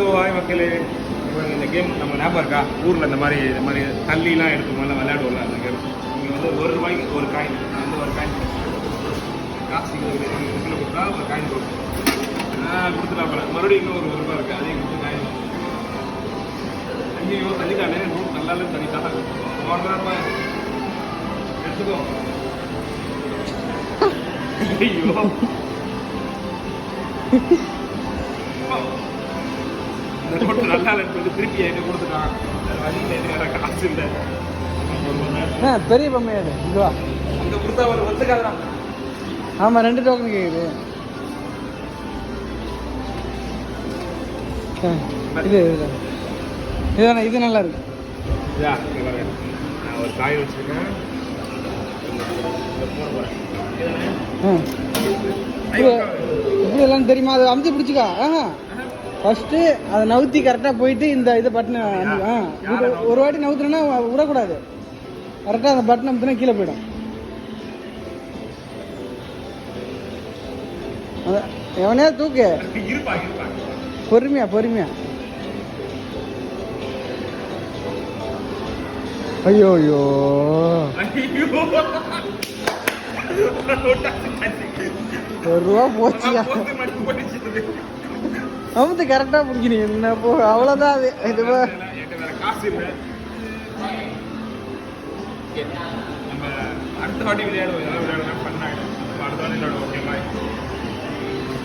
Hi மக்களே. இந்த game நம்ம ஞாபகம் இருக்கா? ஊரில் இந்த மாதிரி தள்ளிலாம் எடுக்கும்போது விளையாடுவோம்ல அந்த கேம். நீங்கள் வந்து ₹1 ஒரு காயின், நான் வந்து ஒரு காயின் காசு இதில் கொடுத்தா ஒரு காயின் கொடுக்கும். கொடுத்துட்டாப்பல மறுபடியும் இன்னும் ஒரு ₹1 இருக்குது, அதையும் கொடுத்து காயின். அங்கேயும் தள்ளிட்டானே, நோட் நல்லாவே தள்ளிட்டான். போடுறாப்ப எடுத்துக்கோ. ஐயோ இந்த நோட்டு நல்லா இல்லைன்னு திருப்பி என்கிட்ட கொடுத்துட்டான். வழியில் காசு இல்லை. பெரிய பொம்மையாடு இதுவா அங்கே கொடுத்தா ஒரு ஒத்துக்காதான். ஆமாம் 2 டோக்கன் கேட்குது. இதுதானே, இது நல்லா இருக்கு. நான் ஒரு காய் வச்சுருக்கேன். இப்படி எல்லாம் தெரியுமா? அதை அமுத்தி பிடிச்சிக்கா. ஃபர்ஸ்ட்டு அதை நவுத்தி கரெக்டாக போயிட்டு இந்த இதை பட்டனை ஒரு வாட்டி நவுத்துனா விடக்கூடாது. கரெக்டாக அந்த பட்டன் அமுத்துனா கீழே போயிடும். எவனே தூக்கு. பொறுமையா பொறுமையா. ஐயோ ஐயோ ₹1 போச்சியா? அமுத்து கரெக்டாக பிடிக்கணும். என்ன போ, அவ்வளோதான். அது இது காசு இல்லை. நம்ம அடுத்த வாட்டி விளையாடுவோம். பண்ணாயிடும். அடுத்த வாட்டி விளையாடுவோம். Okay bye.